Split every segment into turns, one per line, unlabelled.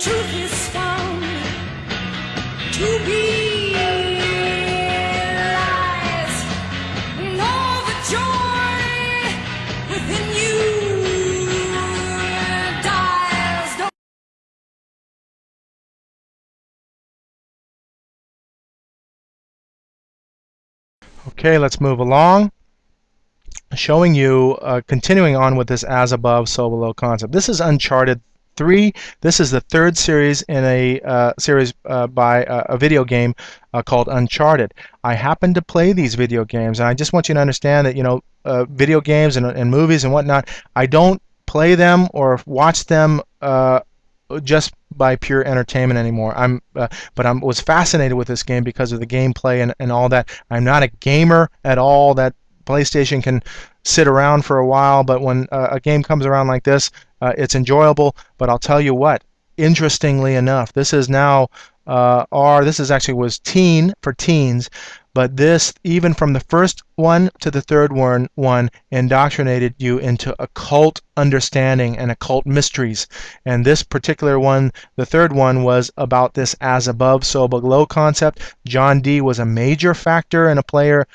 truth is found to be lies, and all the joy within you dies. Don't
Okay, let's move along, showing you, continuing on with this as above, so below concept. This is Uncharted 3. This is the third series in a series by a video game called Uncharted. I happen to play these video games, and I just want you to understand that, video games and movies and whatnot, I don't play them or watch them just by pure entertainment anymore. But I was fascinated with this game because of the gameplay and all that. I'm not a gamer at all. That PlayStation can sit around for a while, but when a game comes around like this, it's enjoyable. But I'll tell you what, interestingly enough, this is now this is actually was teen for teens, but this, even from the first one to the third one indoctrinated you into occult understanding and occult mysteries. And this particular one, the third one, was about this as above, so below concept. John Dee was a major factor and a player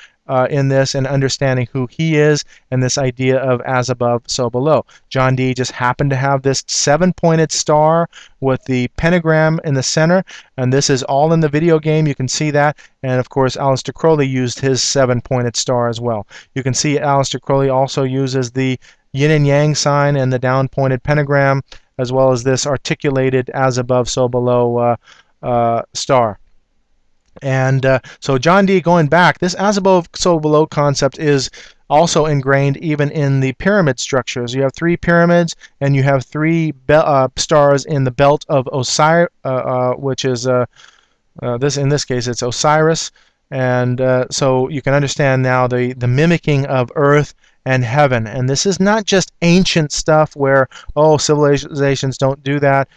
in this, and understanding who he is and this idea of as above, so below. John Dee just happened to have this 7-pointed star with the pentagram in the center, and this is all in the video game. You can see that, and of course Aleister Crowley used his 7-pointed star as well. You can see Aleister Crowley also uses the yin and yang sign and the down-pointed pentagram, as well as this articulated as above, so below star. And so John Dee, going back, this as above, so below concept is also ingrained even in the pyramid structures. You have 3 pyramids, and you have 3 stars in the belt of Osiris, which is in this case it's Osiris. And so you can understand now the mimicking of earth and heaven. And this is not just ancient stuff where, oh, civilizations don't do that.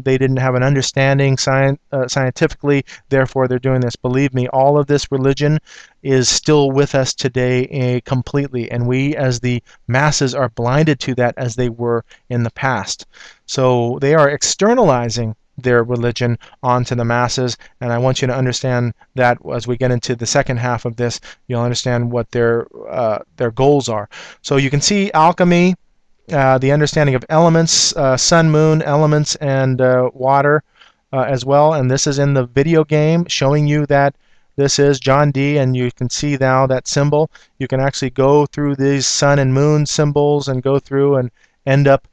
They didn't have an understanding scientifically, therefore they're doing this. Believe me, all of this religion is still with us today completely, and we as the masses are blinded to that as they were in the past. So they are externalizing their religion onto the masses, and I want you to understand that as we get into the second half of this, you'll understand what their goals are. So you can see alchemy, the understanding of elements, sun, moon, elements, and water as well. And this is in the video game, showing you that this is John Dee, and you can see now that symbol. You can actually go through these sun and moon symbols and go through and end up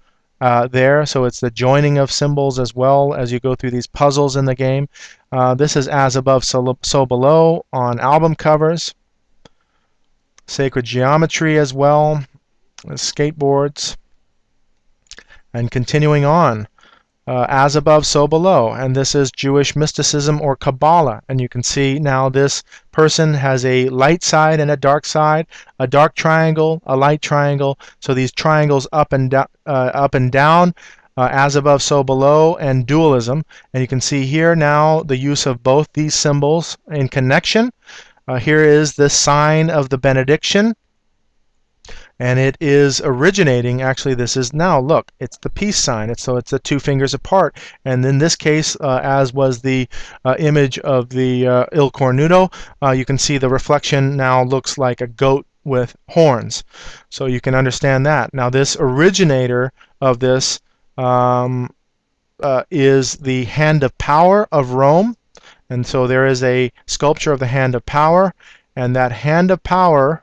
there. So it's the joining of symbols as well as you go through these puzzles in the game. This is as above, so below on album covers. Sacred geometry as well, skateboards, and continuing on. As above, so below. And this is Jewish mysticism or Kabbalah. And you can see now this person has a light side and a dark side, a dark triangle, a light triangle. So these triangles up and down, as above, so below, and dualism. And you can see here now the use of both these symbols in connection. Here is the sign of the benediction. And it is originating, actually this is now, look, it's the peace sign. So it's the 2 fingers apart. And in this case, as was the image of the Il Cornuto, you can see the reflection now looks like a goat with horns. So you can understand that. Now this originator of this is the Hand of Power of Rome. And so there is a sculpture of the Hand of Power. And that Hand of Power,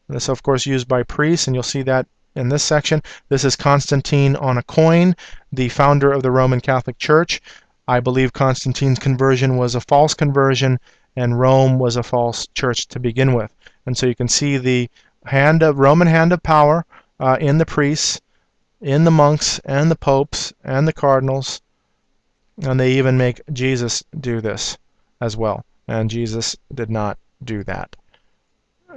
this, of course, used by priests, and you'll see that in this section. This is Constantine on a coin, the founder of the Roman Catholic Church. I believe Constantine's conversion was a false conversion, and Rome was a false church to begin with. And so you can see the Roman hand of power in the priests, in the monks, and the popes, and the cardinals. And they even make Jesus do this as well. And Jesus did not do that.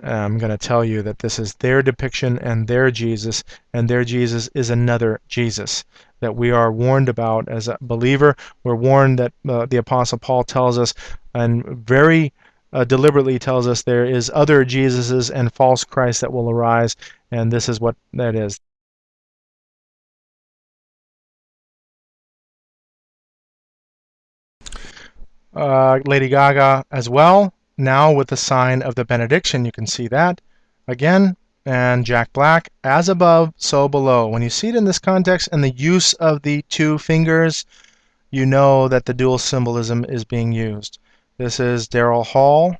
I'm going to tell you that this is their depiction and their Jesus is another Jesus that we are warned about as a believer. We're warned that the Apostle Paul tells us, and very deliberately tells us, there is other Jesuses and false Christs that will arise, and this is what that is. Lady Gaga as well. Now with the sign of the benediction, you can see that again. And Jack Black, as above, so below. When you see it in this context and the use of the two fingers, you know that the dual symbolism is being used. This is Daryl Hall.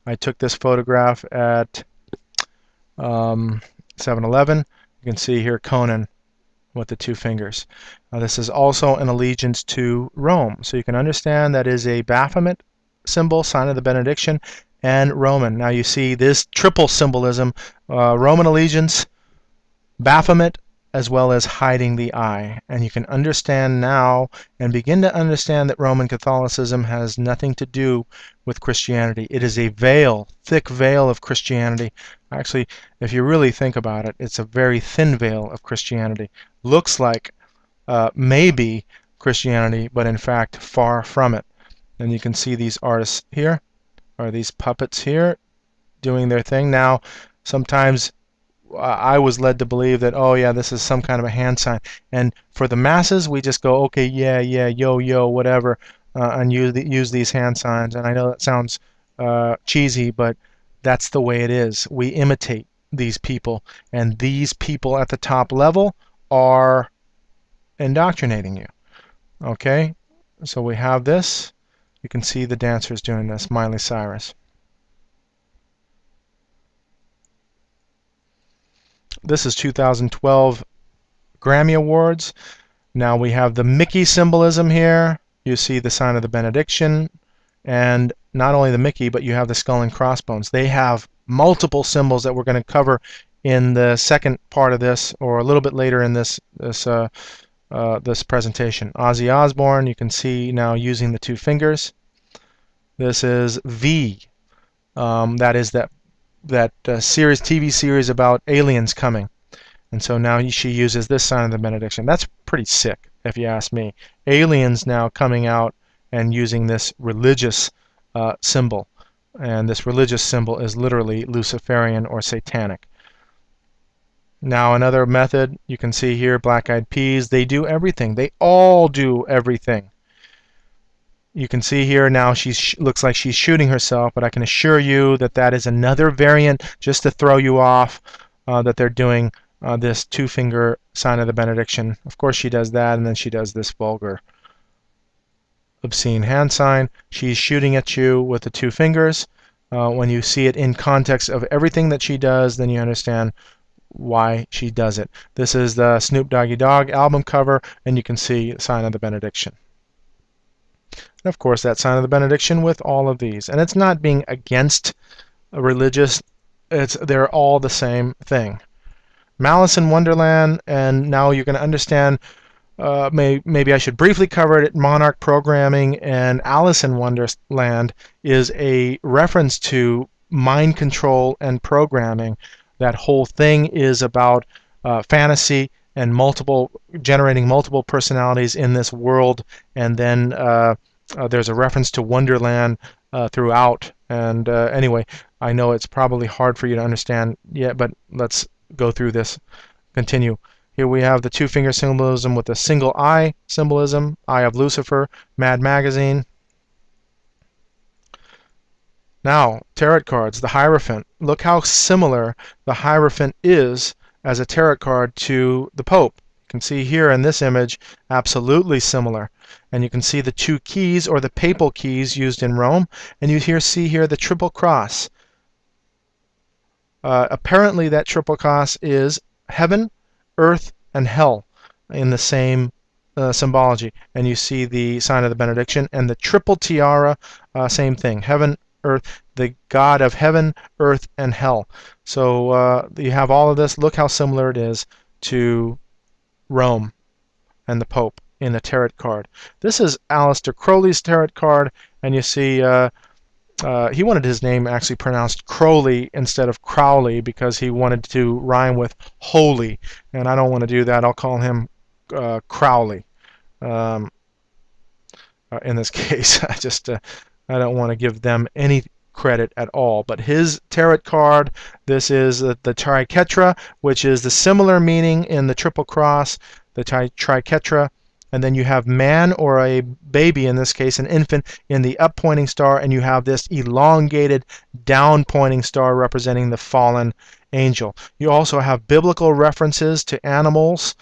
I took this photograph at 7-Eleven. You can see here Conan with the two fingers. This is also an allegiance to Rome. So you can understand that is a Baphomet symbol, sign of the benediction, and Roman. Now you see this triple symbolism, Roman allegiance, Baphomet, as well as hiding the eye. And you can understand now and begin to understand that Roman Catholicism has nothing to do with Christianity. It is a veil, thick veil of Christianity. Actually, if you really think about it, it's a very thin veil of Christianity. Looks like maybe Christianity, but in fact far from it. And you can see these artists here, or these puppets here, doing their thing. Now, sometimes I was led to believe that, oh yeah, this is some kind of a hand sign. And for the masses, we just go, okay, yeah, yeah, yo, yo, whatever, and use these hand signs. And I know that sounds cheesy, but that's the way it is. We imitate these people, and these people at the top level are indoctrinating you. Okay, so we have this. You can see the dancers doing this, Miley Cyrus. This is 2012 Grammy Awards. Now we have the Mickey symbolism here. You see the sign of the benediction, and not only the Mickey, but you have the skull and crossbones. They have multiple symbols that we're going to cover in the second part of this, or a little bit later in this presentation. Ozzy Osbourne, you can see now using the two fingers. This is V. That is that TV series about aliens coming. And so now she uses this sign of the benediction. That's pretty sick, if you ask me. Aliens now coming out and using this religious symbol. And this religious symbol is literally Luciferian or satanic. Now another method, you can see here, Black Eyed Peas. They do everything. They all do everything. You can see here now she looks like she's shooting herself, but I can assure you that that is another variant just to throw you off, that they're doing this two-finger sign of the benediction. Of course she does that, and then she does this vulgar, obscene hand sign. She's shooting at you with the two fingers. When you see it in context of everything that she does, then you understand why she does it. This is the Snoop Doggy Dogg album cover, and you can see the sign of the benediction. And of course, that sign of the benediction with all of these. And it's not being against a religious, they're all the same thing. Malice in Wonderland, and now you're going to understand, maybe I should briefly cover it, Monarch Programming, and Alice in Wonderland is a reference to mind control and programming. That whole thing is about fantasy and generating multiple personalities in this world, and then there's a reference to Wonderland throughout. And anyway, I know it's probably hard for you to understand yet, but let's go through this. Continue. Here we have the two-finger symbolism with the single eye symbolism, Eye of Lucifer, Mad Magazine. Now, tarot cards, the Hierophant. Look how similar the Hierophant is as a tarot card to the Pope. You can see here in this image, absolutely similar. And you can see the two keys, or the papal keys, used in Rome. And you see here the triple cross. Apparently that triple cross is heaven, earth, and hell in the same symbology. And you see the sign of the benediction. And the triple tiara, same thing. Heaven, earth, the God of heaven, earth, and hell. So you have all of this. Look how similar it is to Rome and the Pope in the tarot card. This is Aleister Crowley's tarot card, and you see he wanted his name actually pronounced Crowley instead of Crowley because he wanted to rhyme with holy, and I don't want to do that. I'll call him Crowley in this case. I don't want to give them any credit at all. But his tarot card, this is the Triquetra, which is the similar meaning in the Triple Cross, the Triquetra, and then you have man or a baby, in this case an infant, in the up pointing star, and you have this elongated down pointing star representing the fallen angel. You also have biblical references to animals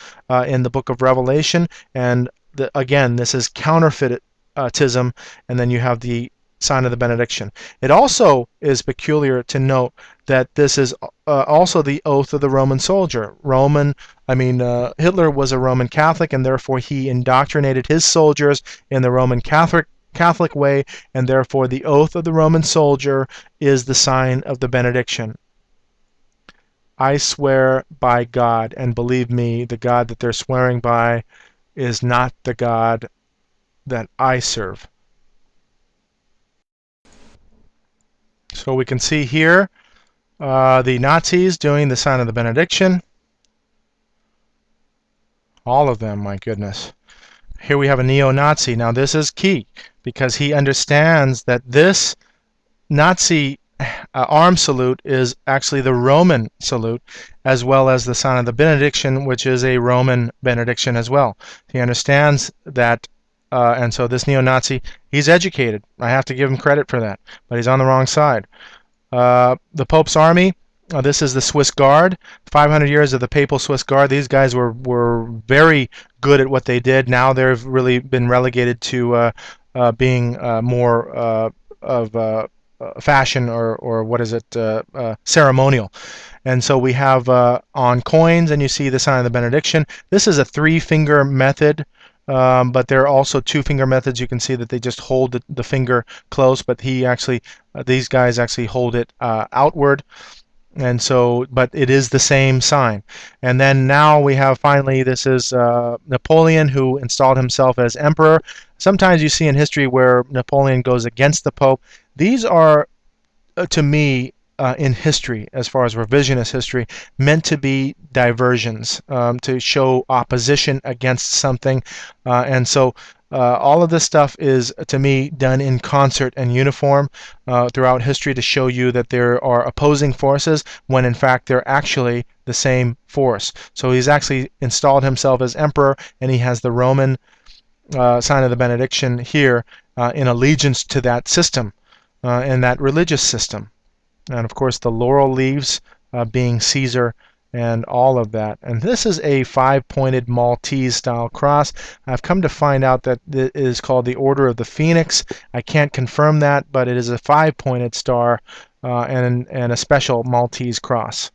in the book of Revelation, and again, this is counterfeitism, and then you have the sign of the benediction. It also is peculiar to note that this is also the oath of the Roman soldier. Hitler was a Roman Catholic, and therefore he indoctrinated his soldiers in the Roman Catholic way, and therefore the oath of the Roman soldier is the sign of the benediction. I swear by God, and believe me, the God that they're swearing by is not the God that I serve. So we can see here the Nazis doing the sign of the benediction. All of them, my goodness. Here we have a neo-Nazi. Now this is key because he understands that this Nazi arm salute is actually the Roman salute, as well as the sign of the benediction, which is a Roman benediction as well. He understands that, and so this neo-Nazi, he's educated. I have to give him credit for that, but he's on the wrong side. The Pope's army, this is the Swiss Guard. 500 years of the Papal Swiss Guard. These guys were very good at what they did. Now they've really been relegated to being more of fashion, or what is it, ceremonial. And so we have on coins, and you see the sign of the benediction. This is a 3-finger method, but there are also 2-finger methods. You can see that they just hold the finger close, but these guys actually hold it outward. And so, but it is the same sign. And then now we have, finally, this is Napoleon, who installed himself as emperor. Sometimes you see in history where Napoleon goes against the Pope. These are, to me, in history, as far as revisionist history, meant to be diversions, to show opposition against something. And so all of this stuff is, to me, done in concert and uniform throughout history to show you that there are opposing forces when in fact they're actually the same force. So he's actually installed himself as emperor, and he has the Roman sign of the benediction here in allegiance to that system and that religious system. And of course the laurel leaves being Caesar and all of that. And this is a 5-pointed Maltese style cross. I've come to find out that it is called the Order of the Phoenix. I can't confirm that, but it is a 5-pointed star and a special Maltese cross.